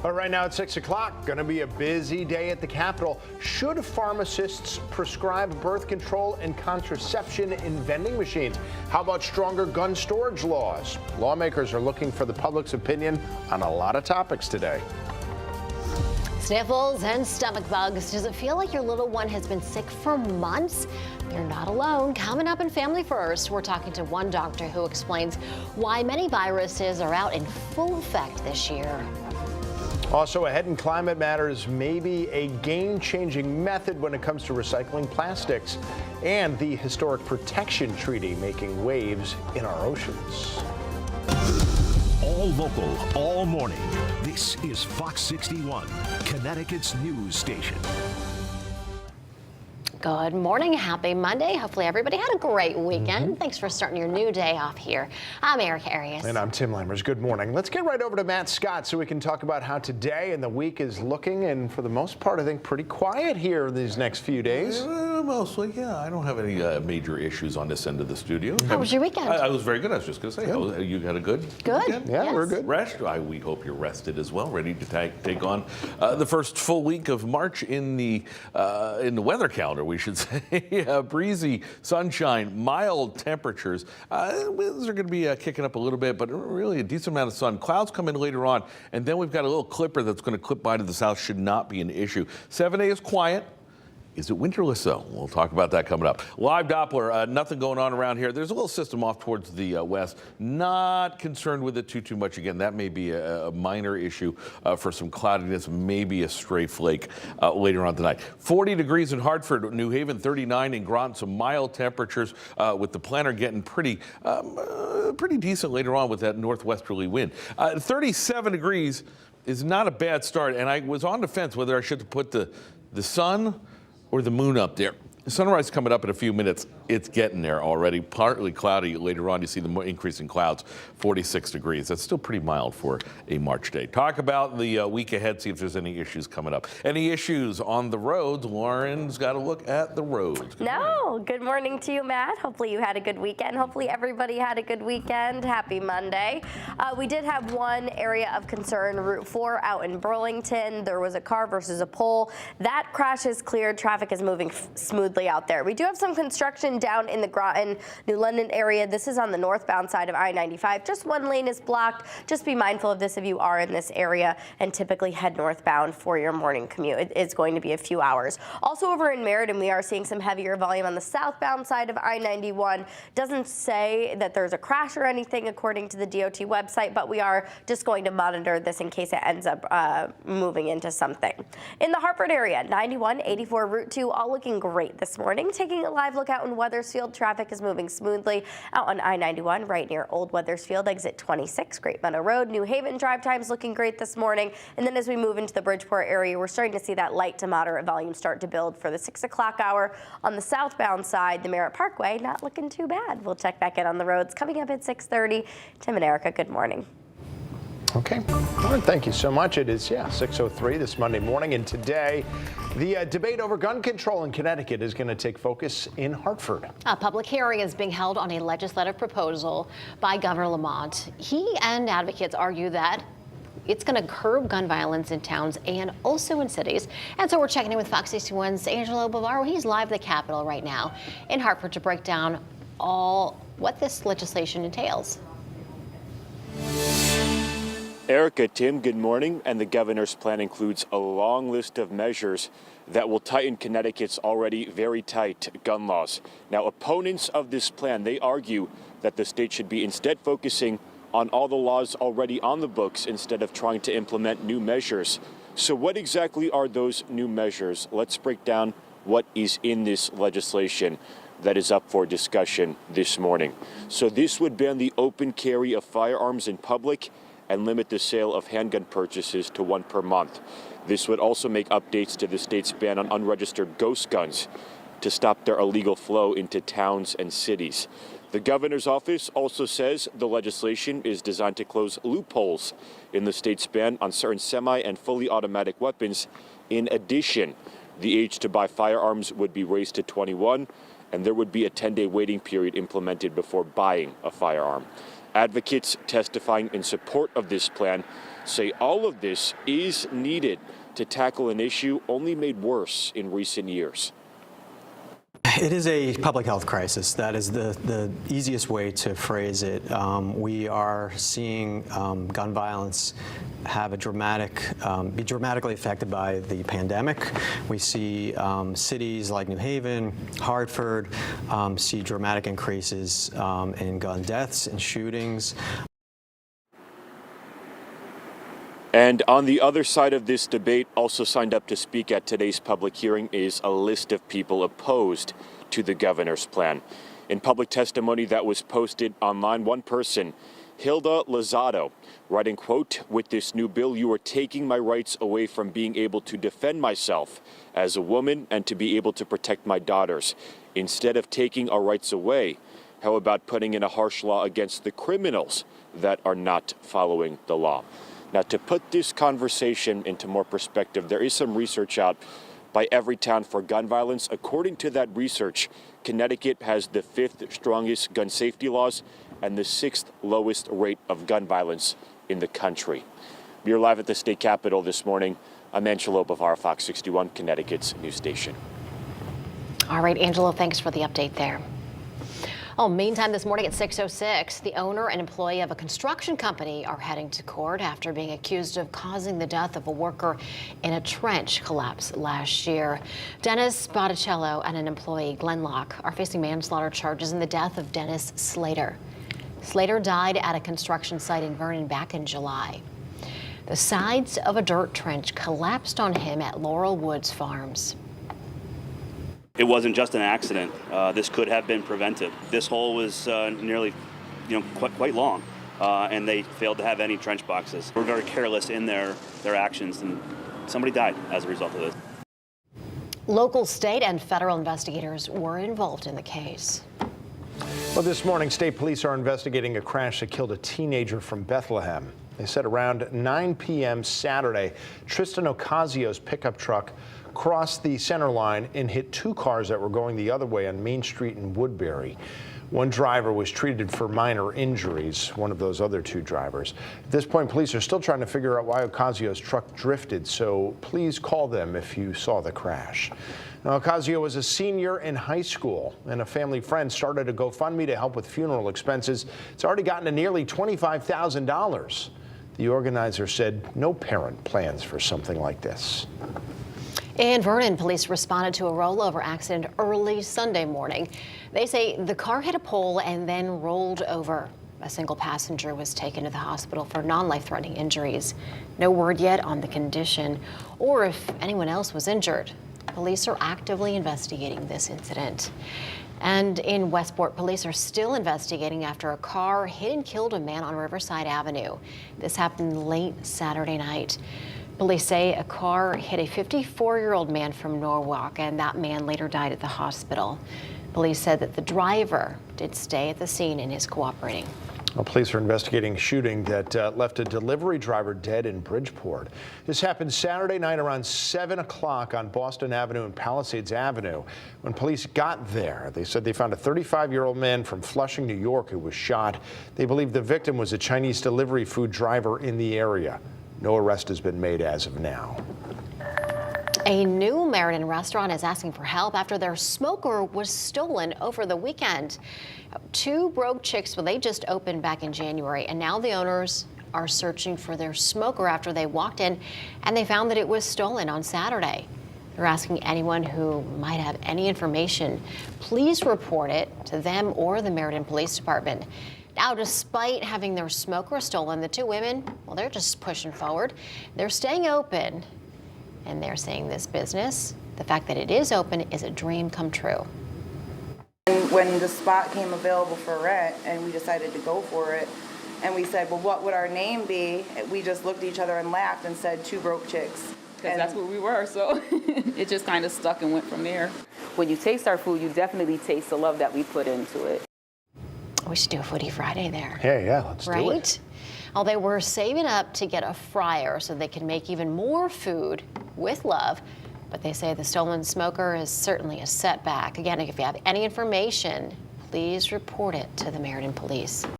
All right, now at 6 o'clock, going to be a busy day at the Capitol. Should pharmacists prescribe birth control and contraception in vending machines? How about stronger gun storage laws? Lawmakers are looking for the public's opinion on a lot of topics today. Sniffles and stomach bugs. Does it feel like your little one has been sick for months? You're not alone. Coming up in Family First, we're talking to one doctor who explains why many viruses are out in full effect this year. Also ahead in Climate Matters, maybe a game-changing method when it comes to recycling plastics, and the historic protection treaty making waves in our oceans. All local, all morning. This is Fox 61, Connecticut's news station. Good morning. Happy Monday. Hopefully everybody had a great weekend. Thanks for starting your new day off here. I'm Erica Arias. And I'm Tim Lammers. Good morning. Let's get right over to Matt Scott so we can talk about how today and the week is looking. And for the most part, I think pretty quiet here these next few days. Mostly, yeah. I don't have any major issues on this end of the studio. How was your weekend? I was very good. I was just going to say, you had a good weekend? Yeah, yes. We're good. Rest? We hope you're rested as well, ready to take on the first full week of March in the weather calendar, we should say. Breezy, sunshine, mild temperatures. Winds are going to be kicking up a little bit, but really a decent amount of sun. Clouds come in later on, and then we've got a little clipper that's going to clip by to the south. Should not be an issue. 7 is quiet. Is it winterless, though? We'll talk about that coming up. Live Doppler, nothing going on around here. There's a little system off towards the west. Not concerned with it too much. Again, that may be a minor issue for some cloudiness, maybe a stray flake later on tonight. 40 degrees in Hartford, New Haven, 39 in Groton. Some mild temperatures with the planner getting pretty decent later on with that northwesterly wind. 37 degrees is not a bad start, and I was on the fence whether I should put the sun or the moon up there. Sunrise coming up in a few minutes. It's getting there already. Partly cloudy later on. You see the increase in clouds, 46 degrees. That's still pretty mild for a March day. Talk about the week ahead, see if there's any issues coming up. Any issues on the roads? Lauren's got to look at the roads. Good morning to you, Matt. Hopefully you had a good weekend. Hopefully everybody had a good weekend. Happy Monday. We did have one area of concern, Route 4 out in Burlington. There was a car versus a pole. That crash is cleared. Traffic is moving smoothly out there. We do have some construction down in the Groton, New London area. This is on the northbound side of I-95. Just one lane is blocked. Just be mindful of this if you are in this area and typically head northbound for your morning commute. It's going to be a few hours. Also over in Meriden, we are seeing some heavier volume on the southbound side of I-91. Doesn't say that there's a crash or anything according to the DOT website, but we are just going to monitor this in case it ends up moving into something. In the Hartford area, 91, 84, Route 2, all looking great this morning. Taking a live look out in Wethersfield, traffic is moving smoothly out on I-91 right near Old Wethersfield, exit 26, Great Meadow Road. New Haven drive times looking great this morning. And then as we move into the Bridgeport area, we're starting to see that light to moderate volume start to build for the 6 o'clock hour. On the southbound side, the Merritt Parkway, not looking too bad. We'll check back in on the roads coming up at 6:30. Tim and Erica, good morning. Okay. All right, thank you so much. It is, 6:03 this Monday morning. And today, the debate over gun control in Connecticut is going to take focus in Hartford. A public hearing is being held on a legislative proposal by Governor Lamont. He and advocates argue that it's going to curb gun violence in towns and also in cities. And so we're checking in with Fox 61's Angelo Bavaro. He's live at the Capitol right now in Hartford to break down what this legislation entails. Erica, Tim, good morning. And the governor's plan includes a long list of measures that will tighten Connecticut's already very tight gun laws. Now, opponents of this plan, they argue that the state should be instead focusing on all the laws already on the books instead of trying to implement new measures. So what exactly are those new measures? Let's break down what is in this legislation that is up for discussion this morning. So this would ban the open carry of firearms in public and limit the sale of handgun purchases to one per month. This would also make updates to the state's ban on unregistered ghost guns to stop their illegal flow into towns and cities. The governor's office also says the legislation is designed to close loopholes in the state's ban on certain semi and fully automatic weapons. In addition, the age to buy firearms would be raised to 21, and there would be a 10-day waiting period implemented before buying a firearm. Advocates testifying in support of this plan say all of this is needed to tackle an issue only made worse in recent years. It is a public health crisis. That is the easiest way to phrase it. We are seeing gun violence have a be dramatically affected by the pandemic. We see cities like New Haven, Hartford, see dramatic increases in gun deaths and shootings. And on the other side of this debate, also signed up to speak at today's public hearing, is a list of people opposed to the governor's plan. In public testimony that was posted online, one person, Hilda Lozado, writing, quote, "With this new bill, you are taking my rights away from being able to defend myself as a woman and to be able to protect my daughters. Instead of taking our rights away, how about putting in a harsh law against the criminals that are not following the law?" Now, to put this conversation into more perspective, there is some research out by Everytown for gun violence. According to that research, Connecticut has the 5th strongest gun safety laws and the 6th lowest rate of gun violence in the country. We're live at the state capitol this morning. I'm Angelo Bavara, Fox 61, Connecticut's news station. All right, Angelo, thanks for the update there. Oh, meantime, this morning at 6:06, the owner and employee of a construction company are heading to court after being accused of causing the death of a worker in a trench collapse last year. Dennis Botticello and an employee, Glenn Locke, are facing manslaughter charges in the death of Dennis Slater. Slater died at a construction site in Vernon back in July. The sides of a dirt trench collapsed on him at Laurel Woods Farms. It wasn't just an accident. This could have been prevented. This hole was nearly, quite long, and they failed to have any trench boxes. We're very careless in their actions, and somebody died as a result of this. Local, state, and federal investigators were involved in the case. Well, this morning, state police are investigating a crash that killed a teenager from Bethlehem. They said around 9 p.m. Saturday, Tristan Ocasio's pickup truck crossed the center line and hit 2 cars that were going the other way on Main Street in Woodbury. One driver was treated for minor injuries, one of those other 2 drivers. At this point, police are still trying to figure out why Ocasio's truck drifted, so please call them if you saw the crash. Now, Ocasio was a senior in high school, and a family friend started a GoFundMe to help with funeral expenses. It's already gotten to nearly $25,000. The organizer said no parent plans for something like this. In Vernon, police responded to a rollover accident early Sunday morning. They say the car hit a pole and then rolled over. A single passenger was taken to the hospital for non-life-threatening injuries. No word yet on the condition or if anyone else was injured. Police are actively investigating this incident. And in Westport, police are still investigating after a car hit and killed a man on Riverside Avenue. This happened late Saturday night. Police say a car hit a 54-year-old man from Norwalk, and that man later died at the hospital. Police said that the driver did stay at the scene and is cooperating. Well, police are investigating a shooting that left a delivery driver dead in Bridgeport. This happened Saturday night around 7 o'clock on Boston Avenue and Palisades Avenue. When police got there, they said they found a 35-year-old man from Flushing, New York, who was shot. They believe the victim was a Chinese delivery food driver in the area. No arrest has been made as of now. A new Meriden restaurant is asking for help after their smoker was stolen over the weekend. 2 broke chicks, well, they just opened back in January, and now the owners are searching for their smoker after they walked in and they found that it was stolen on Saturday. They're asking anyone who might have any information, please report it to them or the Meriden Police Department. Now, despite having their smoker stolen, the 2 women, well, they're just pushing forward. They're staying open, and they're saying this business, the fact that it is open, is a dream come true. And when the spot came available for rent and we decided to go for it, and we said, well, what would our name be? We just looked at each other and laughed and said 2 broke chicks. Because that's what we were, so it just kind of stuck and went from there. When you taste our food, you definitely taste the love that we put into it. We should do a Foodie Friday there. Yeah, let's do it. Right? Well, they were saving up to get a fryer so they could make even more food with love. But they say the stolen smoker is certainly a setback. Again, if you have any information, please report it to the Meriden Police.